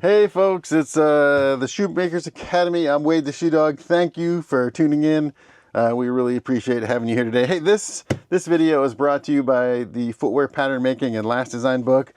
Hey folks, it's the Shoemakers Academy. I'm Wade the Shoe Dog. Thank you for tuning in. We really appreciate having you here today. Hey, this video is brought to you by the Footwear Pattern Making and Last Design book.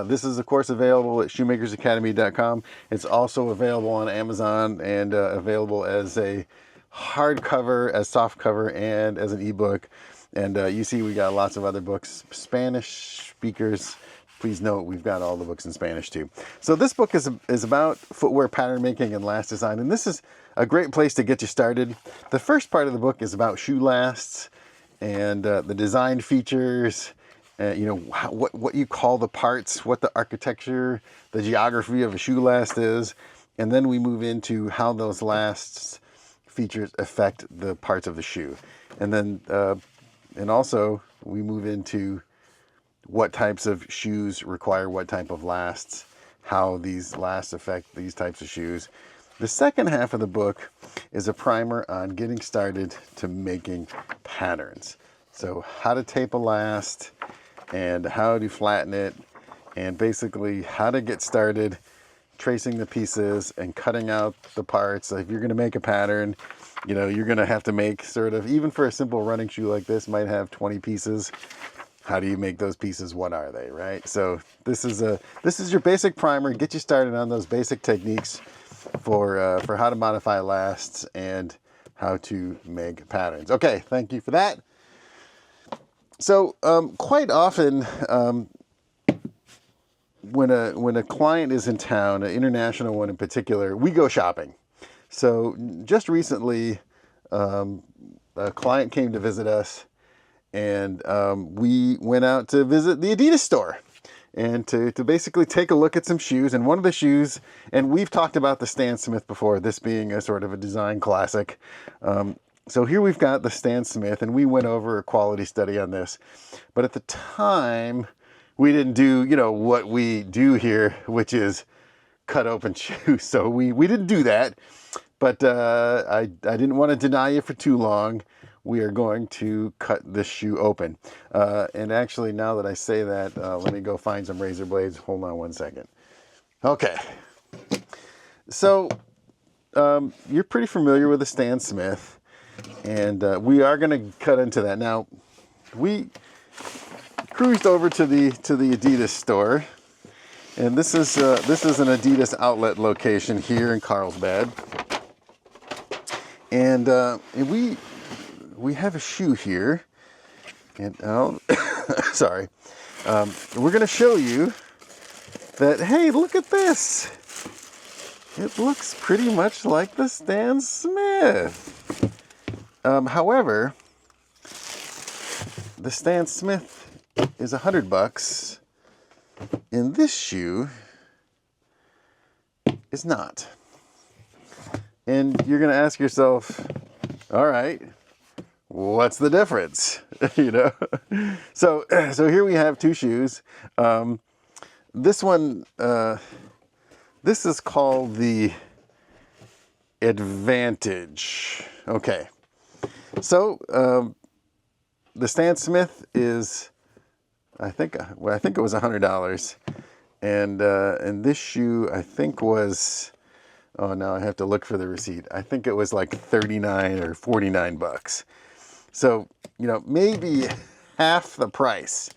This is of course available at shoemakersacademy.com. It's also available on Amazon and available as a hardcover, as soft cover, and as an ebook. And you see we got lots of other books. Spanish speakers, please note we've got all the books in Spanish too. So this book is about footwear pattern making and last design, and this is a great place to get you started. The first part of the book is about shoe lasts and the design features, you know, what you call the parts, what the architecture, the geography of a shoe last is, and then we move into how those lasts features affect the parts of the shoe, and then and also we move into what types of shoes require what type of lasts, how these lasts affect these types of shoes. The second half of the book is a primer on getting started to making patterns. So how to tape a last and how to flatten it, and basically how to get started tracing the pieces and cutting out the parts. So if you're going to make a pattern, you know, you're going to have to make sort of, even for a simple running shoe like this, might have 20 pieces. How do you make those pieces? What are they, right? So this is your basic primer. Get you started on those basic techniques for how to modify lasts and how to make patterns. Okay, thank you for that. So quite often, when a client is in town, an international one in particular, we go shopping. So just recently, a client came to visit us, and we went out to visit the Adidas store and to basically take a look at some shoes. And one of the shoes, and we've talked about the Stan Smith before, this being a sort of a design classic. So here we've got the Stan Smith, and we went over a quality study on this. But at the time, we didn't do, you know, what we do here, which is cut open shoes. So we didn't do that. But I didn't want to deny you for too long. We are going to cut this shoe open. And actually, now that I say that, let me go find some razor blades. Hold on one second. Okay. So you're pretty familiar with the Stan Smith, and we are going to cut into that. Now, we cruised over to the Adidas store, and this is an Adidas outlet location here in Carlsbad, and we have a shoe here, and sorry, we're going to show you that, hey, look at this. It looks pretty much like the Stan Smith. However, the Stan Smith is $100, and this shoe is not. And you're going to ask yourself, all right, what's the difference? You know? So here we have two shoes. This one, this is called the Advantage. Okay. So the Stan Smith is, I think it was $100, and this shoe I think was, oh, now I have to look for the receipt. I think it was like 39 or 49 bucks. So, you know, maybe half the price.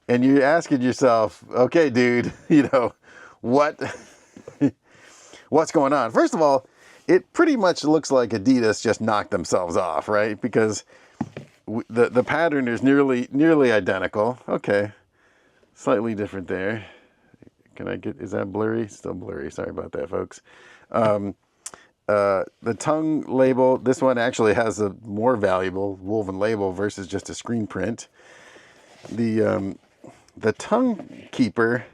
And you're asking yourself, okay, dude, you know, what's going on? First of all, it pretty much looks like Adidas just knocked themselves off, right? Because the pattern is nearly identical. Okay, slightly different there. Can I get, is that blurry? Still blurry. Sorry about that, folks. The tongue label, this one actually has a more valuable woven label versus just a screen print. The tongue keeper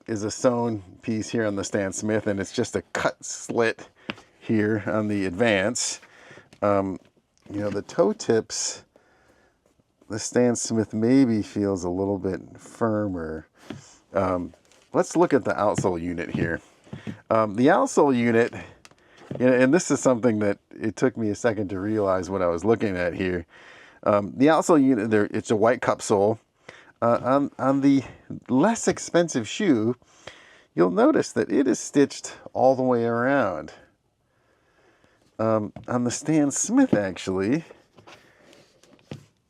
is a sewn piece here on the Stan Smith, and it's just a cut slit here on the Advance. You know, the toe tips, the Stan Smith maybe feels a little bit firmer. Let's look at the outsole unit here. The outsole unit, and this is something that it took me a second to realize what I was looking at here. The outsole unit, it's a white cup sole. On the less expensive shoe, you'll notice that it is stitched all the way around. On the Stan Smith, actually,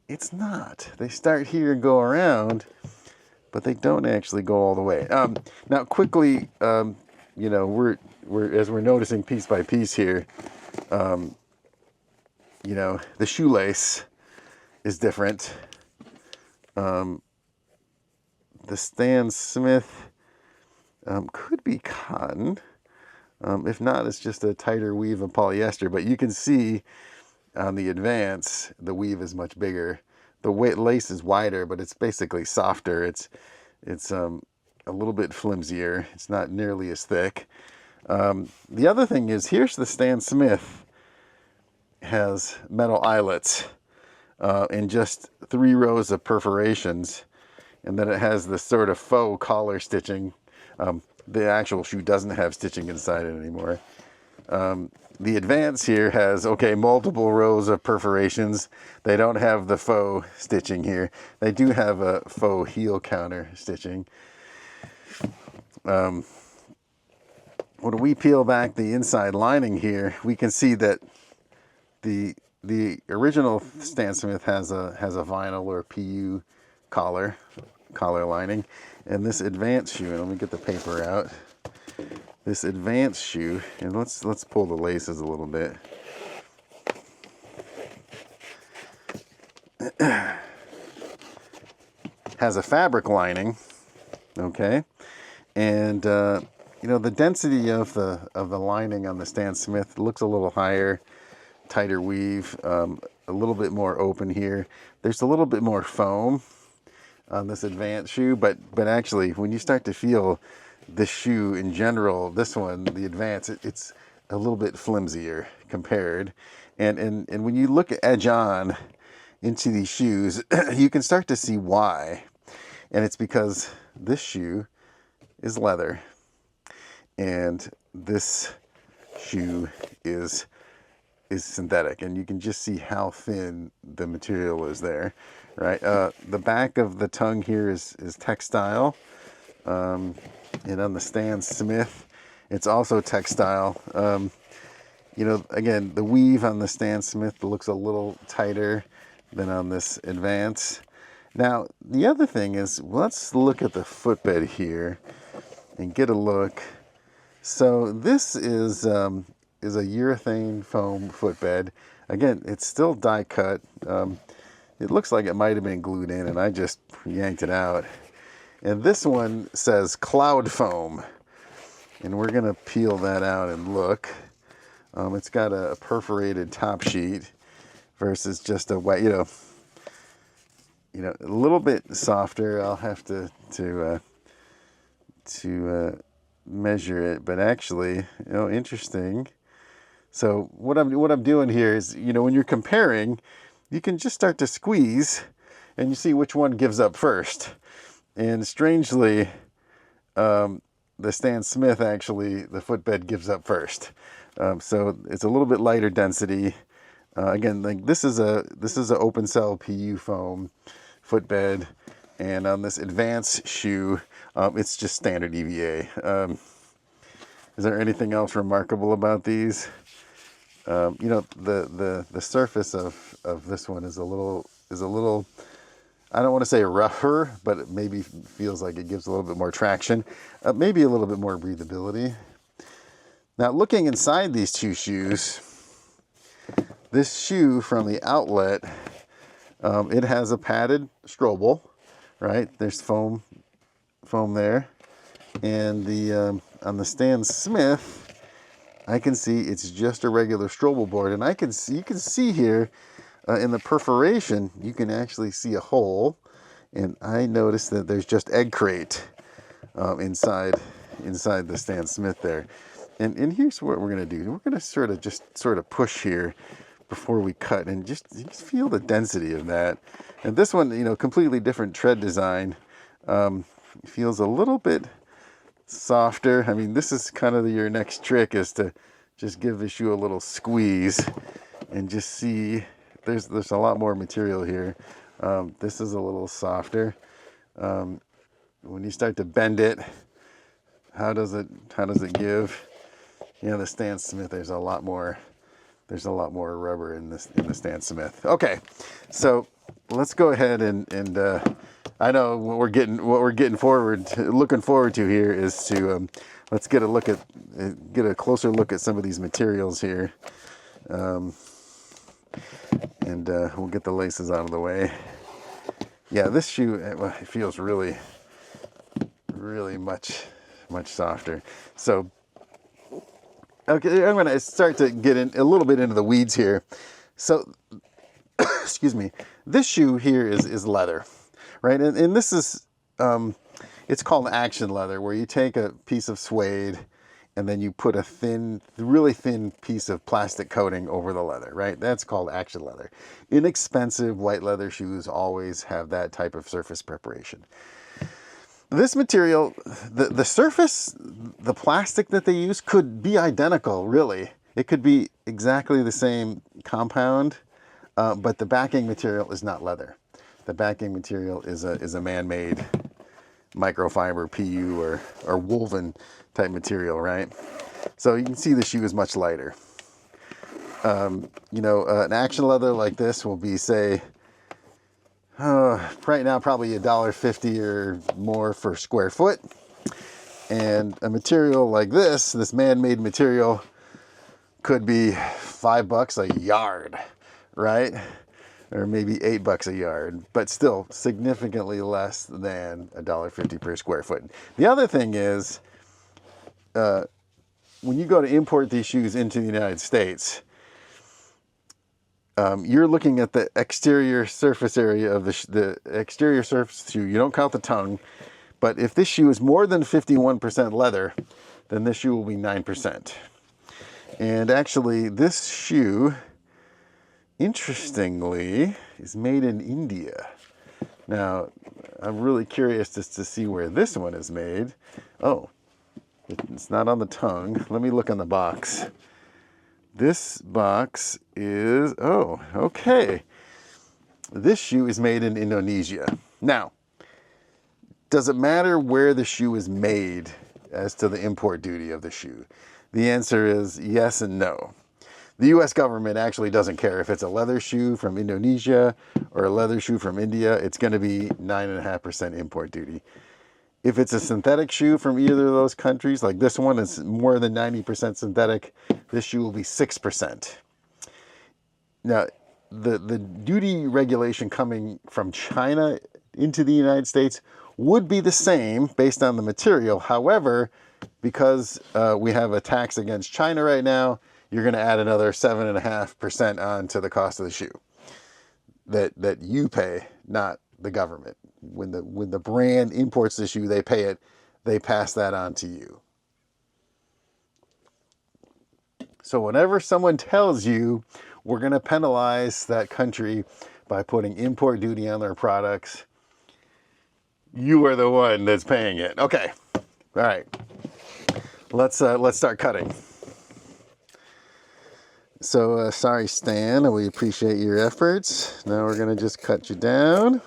it's not. They start here and go around, but they don't actually go all the way. Now, quickly, you know, we're as we're noticing piece by piece here, you know, the shoelace is different. The Stan Smith could be cotton. If not, it's just a tighter weave of polyester. But you can see on the Advance, the weave is much bigger. The lace is wider, but it's basically softer. It's a little bit flimsier. It's not nearly as thick. The other thing is, here's the Stan Smith has metal eyelets and just 3 rows of perforations, and then it has this sort of faux collar stitching. The actual shoe doesn't have stitching inside it anymore. The Advance here has, okay, multiple rows of perforations. They don't have the faux stitching here. They do have a faux heel counter stitching. When we peel back the inside lining here, we can see that the original Stan Smith has a vinyl or PU collar lining, and this Advance shoe, and let me get the paper out. This Advance shoe, and let's pull the laces a little bit. Has a fabric lining, okay, and you know, the density of the lining on the Stan Smith looks a little higher, tighter weave, a little bit more open here. There's a little bit more foam on this Advance shoe, but actually, when you start to feel this shoe in general, this one, the Advance, it's a little bit flimsier compared. And when you look at edge on into these shoes, you can start to see why. And it's because this shoe is leather, and this shoe is synthetic, and you can just see how thin the material is there, right? The back of the tongue here is textile, and on the Stan Smith, it's also textile. You know, again, the weave on the Stan Smith looks a little tighter than on this Advance. Now, the other thing is, let's look at the footbed here and get a look. So this is a urethane foam footbed. Again, it's still die cut. It looks like it might have been glued in, and I just yanked it out. And this one says cloud foam, and we're gonna peel that out and look. It's got a perforated top sheet versus just a wet, you know, a little bit softer. I'll have to measure it, but actually, you know, interesting. So what I'm doing here is, you know, when you're comparing, you can just start to squeeze, and you see which one gives up first. And strangely, the Stan Smith, actually, the footbed gives up first. So it's a little bit lighter density. Again, like this is a open cell PU foam footbed, and on this Advance shoe, it's just standard EVA. Is there anything else remarkable about these? You know, the surface of this one is a little, I don't want to say rougher, but it maybe feels like it gives a little bit more traction, maybe a little bit more breathability. Now, looking inside these two shoes, this shoe from the outlet, it has a padded strobel, right? There's foam there, and on the Stan Smith, I can see it's just a regular strobel board, and you can see here in the perforation, you can actually see a hole, and I noticed that there's just egg crate inside the Stan Smith there. And here's what we're gonna do. We're gonna sort of push here before we cut, and just feel the density of that. And this one, you know, completely different tread design, feels a little bit softer. I mean, this is kind of your next trick, is to just give the shoe a little squeeze and just see there's a lot more material here. This is a little softer. When you start to bend it, How does it give? Yeah, the Stan Smith, there's a lot more rubber in the Stan Smith. Okay, so let's go ahead and I know what we're looking forward to here is to let's get a closer look at some of these materials here, and we'll get the laces out of the way. Yeah, this shoe, it feels really much softer. So okay, I'm going to start to get in a little bit into the weeds here. So, excuse me, this shoe here is leather, right? And this is, it's called action leather, where you take a piece of suede and then you put a really thin piece of plastic coating over the leather, right? That's called action leather. Inexpensive white leather shoes always have that type of surface preparation. This material, the surface, the plastic that they use could be identical, really. It could be exactly the same compound, but the backing material is not leather. The backing material is a man-made microfiber PU or woven type material, right? So you can see the shoe is much lighter. You know, an action leather like this will be, say, right now probably $1.50 or more for square foot. And a material like this man-made material, could be $5 a yard, right? Or maybe $8 a yard, but still significantly less than $1.50 per square foot. The other thing is, when you go to import these shoes into the United States, you're looking at the exterior surface area of the exterior surface of the shoe. You don't count the tongue, but if this shoe is more than 51% leather, then this shoe will be 9%. And actually, this shoe, interestingly, is made in India. Now, I'm really curious just to see where this one is made. Oh, it's not on the tongue. Let me look on the box. This box is, oh, okay. This shoe is made in Indonesia. Now, does it matter where the shoe is made as to the import duty of the shoe? The answer is yes and no. The US government actually doesn't care if it's a leather shoe from Indonesia or a leather shoe from India. It's going to be 9.5% import duty. If it's a synthetic shoe from either of those countries, like this one is more than 90% synthetic, this shoe will be 6%. Now, the duty regulation coming from China into the United States would be the same based on the material. However, because we have a tax against China right now, you're going to add another 7.5% on to the cost of the shoe that you pay, not the government. When the brand imports the shoe, they pay it. They pass that on to you. So whenever someone tells you we're going to penalize that country by putting import duty on their products, you are the one that's paying it. Okay. All right. Let's start cutting. So sorry, Stan. We appreciate your efforts. Now we're going to just cut you down.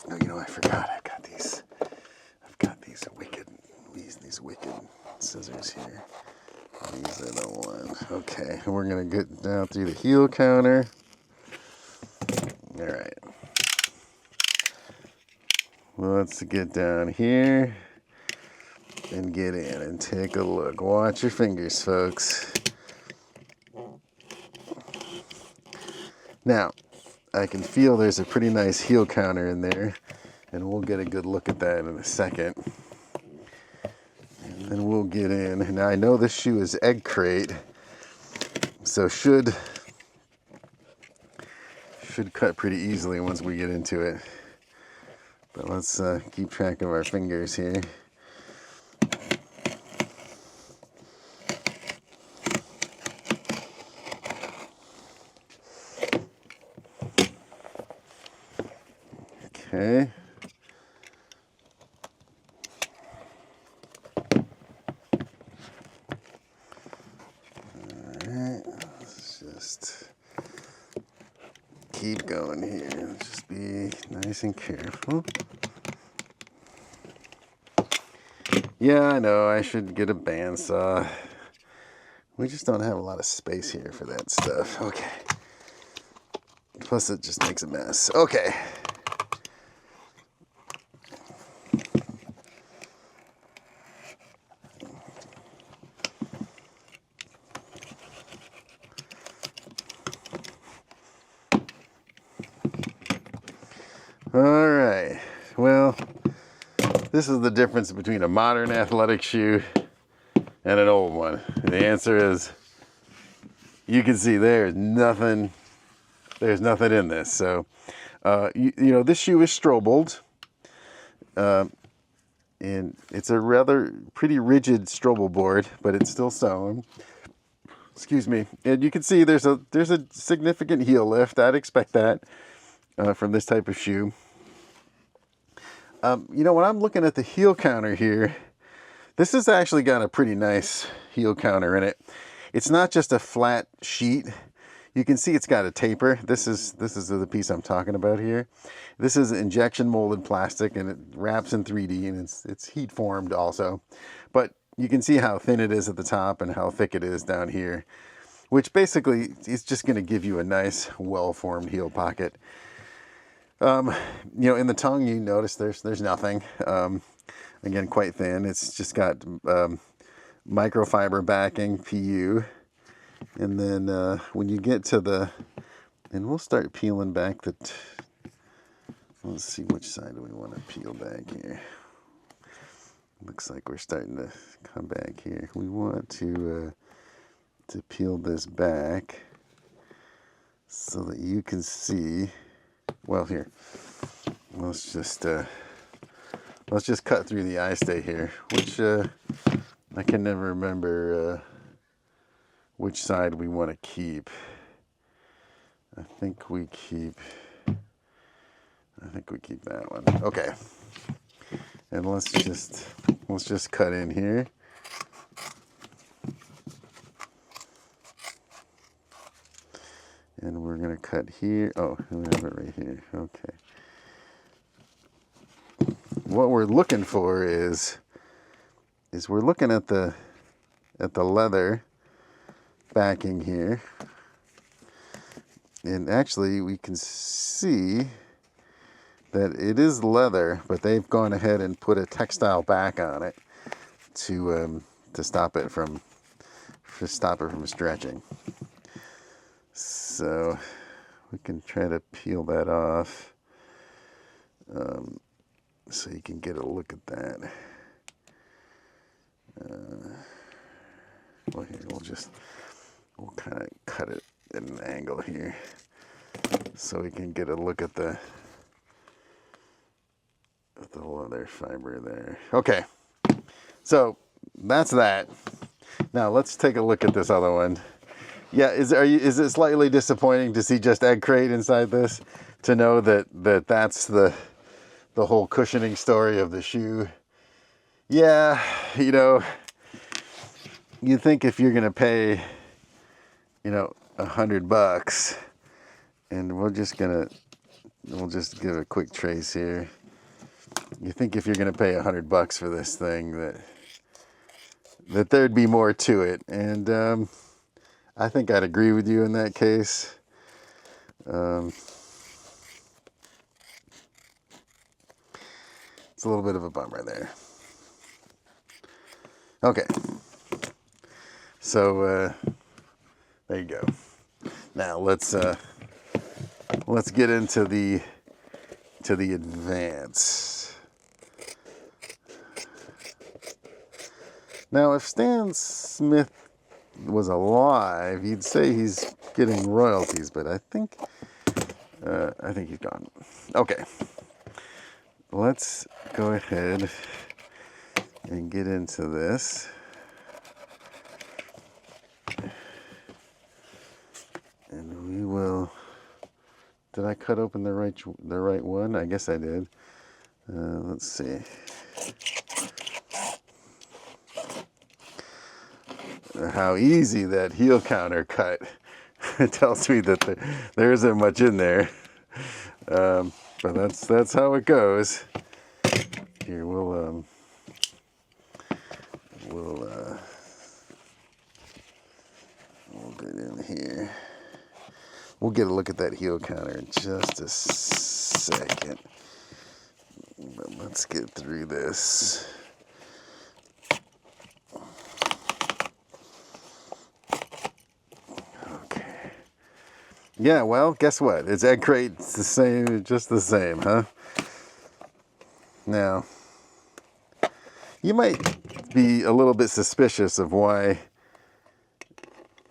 Oh, you know, I forgot. I've got these wicked scissors here. These are the ones. Okay, and we're going to get down through the heel counter. All right. Well, let's get down here and get in and take a look. Watch your fingers, folks. Now, I can feel there's a pretty nice heel counter in there, and we'll get a good look at that in a second. And then we'll get in. Now, I know this shoe is egg crate, so should cut pretty easily once we get into it. But let's keep track of our fingers here. Okay. Alright, let's just keep going here. Just be nice and careful. Yeah, I know, I should get a bandsaw. We just don't have a lot of space here for that stuff. Okay. Plus it just makes a mess. Okay. All right. Well, this is the difference between a modern athletic shoe and an old one. The answer is, you can see there's nothing in this. So, you know, this shoe is strobled. And it's a rather pretty rigid stroble board, but it's still sewn. Excuse me. And you can see there's a significant heel lift. I'd expect that from this type of shoe. You know, when I'm looking at the heel counter here, this has actually got a pretty nice heel counter in it. It's not just a flat sheet. You can see it's got a taper. This is the piece I'm talking about here. This is injection molded plastic, and it wraps in 3D, and it's heat formed also. But you can see how thin it is at the top and how thick it is down here, which basically is just going to give you a nice, well-formed heel pocket. You know, in the tongue, you notice there's nothing. Again, quite thin. It's just got microfiber backing, PU. And then when you get to and we'll start peeling back let's see, which side do we want to peel back here. Looks like we're starting to come back here. We want to peel this back so that you can see. Well, here, let's just cut through the eye stay here, which I can never remember which side we want to keep. I think we keep that one. Okay. And let's just cut in here. And we're going to cut here. Oh, we have it right here. Okay. What we're looking for is we're looking at the leather backing here. And actually we can see that it is leather, but they've gone ahead and put a textile back on it to stop it from stretching. So we can try to peel that off so you can get a look at that. Well, here we'll kind of cut it at an angle here so we can get a look at the leather fiber there. Okay, so that's that. Now let's take a look at this other one. Yeah, is it slightly disappointing to see just egg crate inside this? To know that's the whole cushioning story of the shoe? Yeah, you know, you think if you're gonna pay, you know, $100, and we'll just give a quick trace here. You think if you're gonna pay $100 for this thing that there'd be more to it, and I think I'd agree with you in that case. It's a little bit of a bummer there. Okay, so there you go. Now let's get into the Advance. Now, if Stan Smith was alive, you'd say he's getting royalties, but I think he's gone. Okay, let's go ahead and get into this. And we will. Did I cut open the right one? I guess I did. Let's see. How easy that heel counter cut. it tells me that there isn't much in there. But that's how it goes. Here, we'll get in here. We'll get a look at that heel counter in just a second. But let's get through this. Okay. Yeah, well, guess what? Its egg crate's the same, just the same, huh? Now, you might be a little bit suspicious of why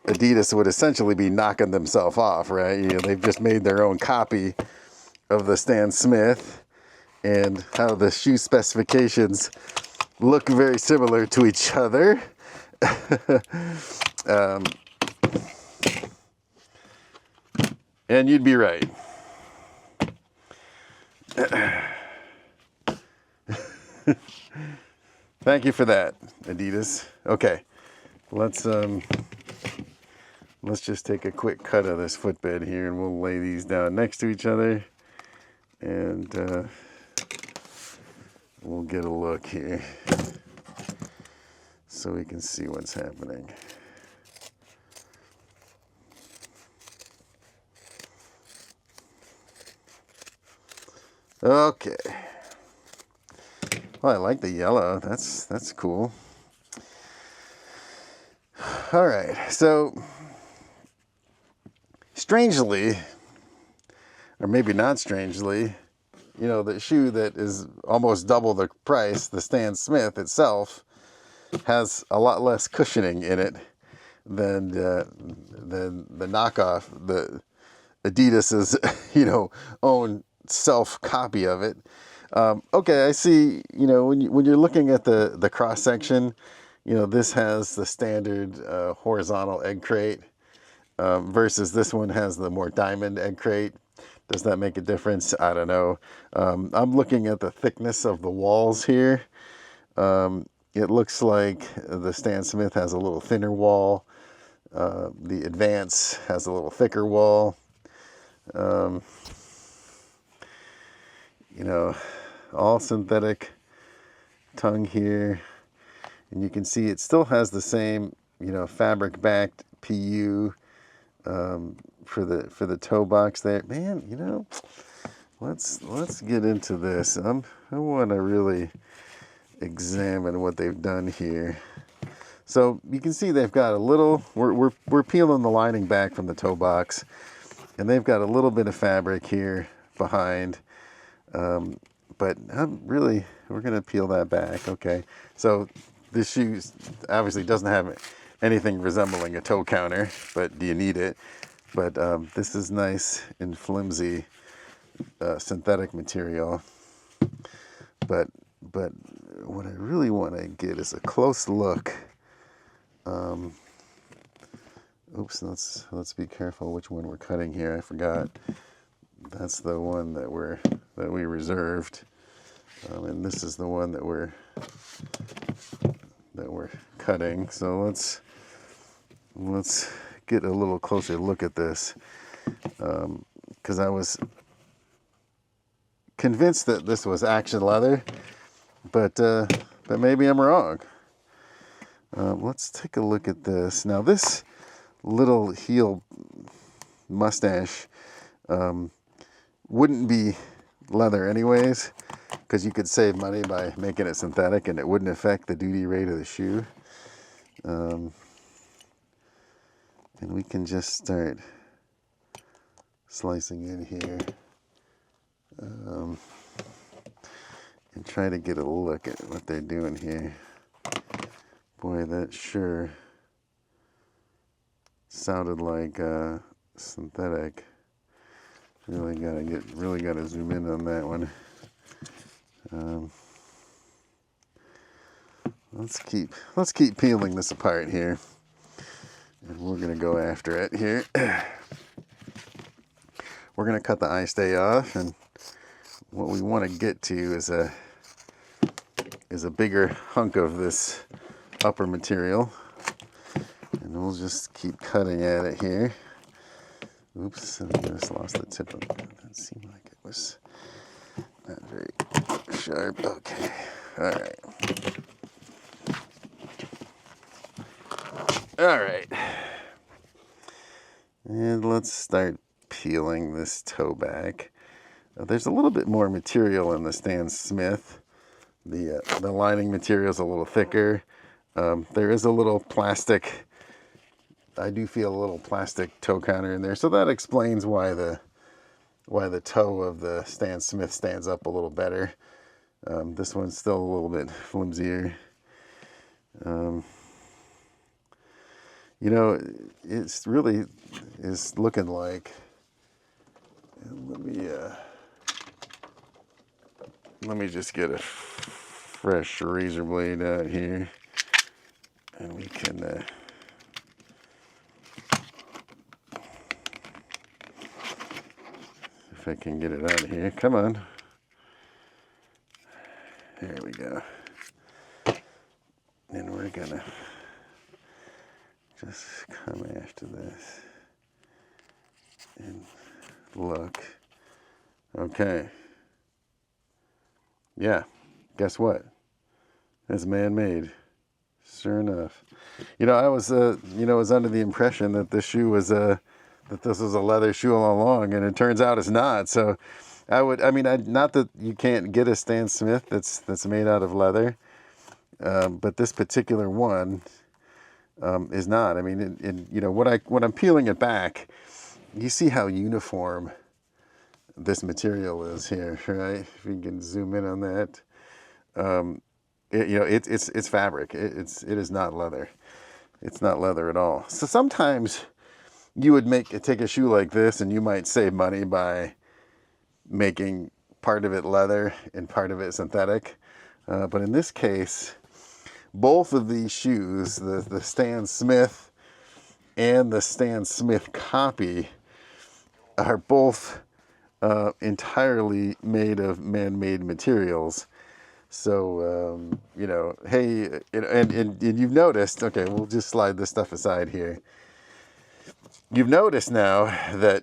Adidas would essentially be knocking themselves off, right? You know, they've just made their own copy of the Stan Smith, and how the shoe specifications look very similar to each other. And you'd be right. Thank you for that, Adidas. Okay, let's just take a quick cut of this footbed here, and we'll lay these down next to each other, and we'll get a look here so we can see what's happening. Okay. Well, I like the yellow. That's cool. All right. So, strangely, or maybe not strangely, you know, the shoe that is almost double the price, the Stan Smith itself, has a lot less cushioning in it than the knockoff, the Adidas's, you know, own self copy of it. Okay, I see. You know, when you're looking at the cross section, you know, this has the standard horizontal egg crate versus this one has the more diamond egg crate. Does that make a difference? I don't know. I'm looking at the thickness of the walls here. It looks like the Stan Smith has a little thinner wall. The Advance has a little thicker wall. You know, all synthetic tongue here. And you can see it still has the same, you know, fabric backed PU for the toe box there. Man, you know, let's get into this. I want to really examine what they've done here. So you can see they've got a little, we're peeling the lining back from the toe box, and they've got a little bit of fabric here behind. But we're going to peel that back. Okay. So this shoe obviously doesn't have anything resembling a toe counter, but do you need it? But this is nice and flimsy synthetic material. But what I really want to get is a close look. Oops, let's be careful which one we're cutting here. I forgot. That's the one that we reserved, and this is the one that we're cutting. So let's get a little closer look at this, because I was convinced that this was action leather, but maybe I'm wrong. Let's take a look at this. Now this little heel mustache wouldn't be leather anyways, because you could save money by making it synthetic and it wouldn't affect the duty rate of the shoe. And we can just start slicing in here and try to get a look at what they're doing here. Boy, that sure sounded like synthetic. Really gotta zoom in on that one. Let's keep peeling this apart here, and we're gonna go after it here. We're gonna cut the eye stay off, and what we want to get to is a bigger hunk of this upper material, and we'll just keep cutting at it here. Oops, I just lost the tip of it. That seemed like it was not very sharp. Okay, all right. All right. And let's start peeling this toe back. There's a little bit more material in the Stan Smith. The lining material is a little thicker. There is a little plastic. I do feel a little plastic toe counter in there, so that explains why the toe of the Stan Smith stands up a little better. This one's still a little bit flimsier. You know, it's really is looking like. Let me just get a fresh razor blade out here, and we can. If I can get it out of here. Come on. There we go. And we're gonna just come after this and look. Okay. Yeah. Guess what? It's man-made. Sure enough. You know, I was was under the impression that this shoe was that this was a leather shoe all along, and it turns out it's not. So not that you can't get a Stan Smith that's made out of leather, but this particular one is not. I mean, when I'm peeling it back, you see how uniform this material is here, right? If you can zoom in on that, it's fabric. It is not leather. It's not leather at all. So sometimes you would take a shoe like this, and you might save money by making part of it leather and part of it synthetic. But in this case, both of these shoes, the Stan Smith and the Stan Smith copy, are both entirely made of man-made materials. So, hey, and you've noticed, okay, we'll just slide this stuff aside here. You've noticed now that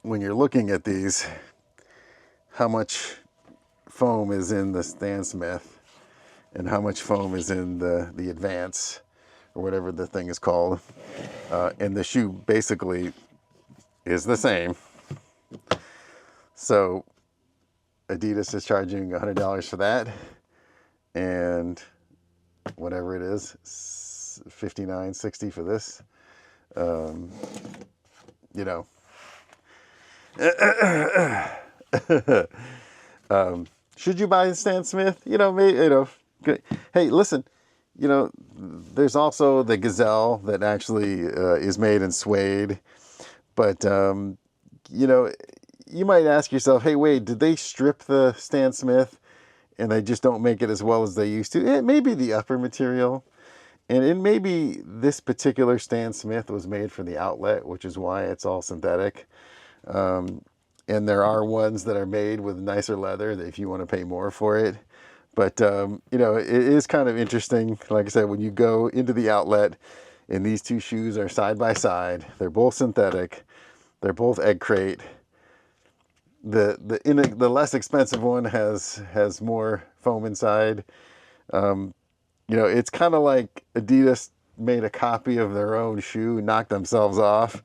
when you're looking at these, how much foam is in the Stan Smith and how much foam is in the Advance, or whatever the thing is called. And the shoe basically is the same. So Adidas is charging $100 for that, and whatever it is, $59, $60 for this. Should you buy the Stan Smith? Hey, listen, there's also the Gazelle that actually is made in suede. But, you might ask yourself, hey, wait, did they strip the Stan Smith and they just don't make it as well as they used to? It may be the upper material. And it may be this particular Stan Smith was made for the outlet, which is why it's all synthetic. And there are ones that are made with nicer leather if you want to pay more for it. But, it is kind of interesting. Like I said, when you go into the outlet and these two shoes are side by side, they're both synthetic. They're both egg crate. The less expensive one has more foam inside. It's kind of like Adidas made a copy of their own shoe, knocked themselves off,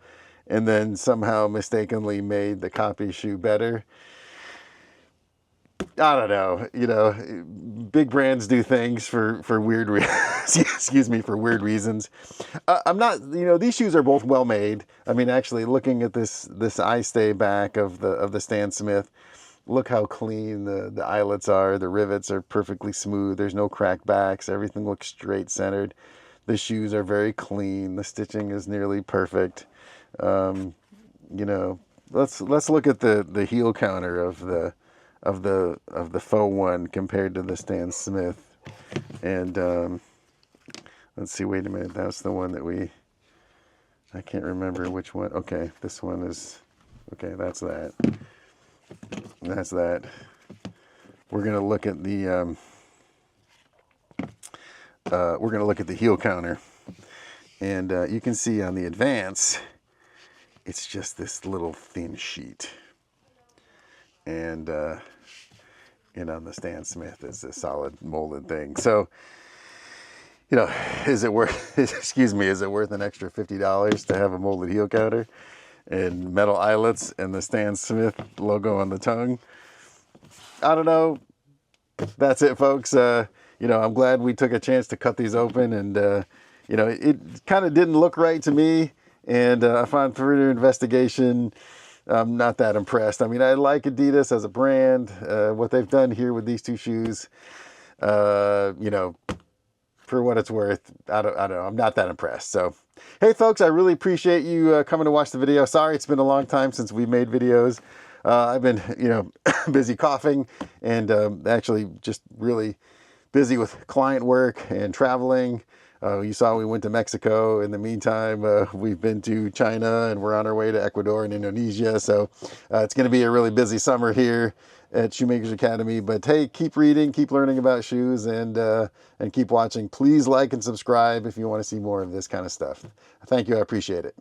and then somehow mistakenly made the copy shoe better. I don't know. Big brands do things for weird for weird reasons. I'm not. These shoes are both well made. I mean, actually, looking at this eye stay back of the Stan Smith, look how clean the eyelets are. The rivets are perfectly smooth. There's no crack backs. Everything looks straight centered. The shoes are very clean. The stitching is nearly perfect. Let's look at the heel counter of the faux one compared to the Stan Smith. And let's see, wait a minute, that's the one that I can't remember which one. Okay, this one is, okay, that's that. That's that. We're going to look at the heel counter. And you can see on the Advance, it's just this little thin sheet. And, you know, the Stan Smith is a solid molded thing. So, you know, is it worth, excuse me, is it worth an extra $50 to have a molded heel counter and metal eyelets and the Stan Smith logo on the tongue? I don't know. That's it, folks. You know, I'm glad we took a chance to cut these open, and you know, it kind of didn't look right to me, and I found further investigation, I'm not that impressed. I mean, I like Adidas as a brand. What they've done here with these two shoes, you know, for what it's worth, I don't know. I'm not that impressed. So, hey, folks, I really appreciate you coming to watch the video. Sorry, it's been a long time since we made videos. I've been, you know, busy coughing, and actually just really busy with client work and traveling. You saw we went to Mexico. In the meantime, we've been to China, and we're on our way to Ecuador and Indonesia. So it's going to be a really busy summer here at Shoemakers Academy. But hey, keep reading, keep learning about shoes, and keep watching. Please like and subscribe if you want to see more of this kind of stuff. Thank you. I appreciate it.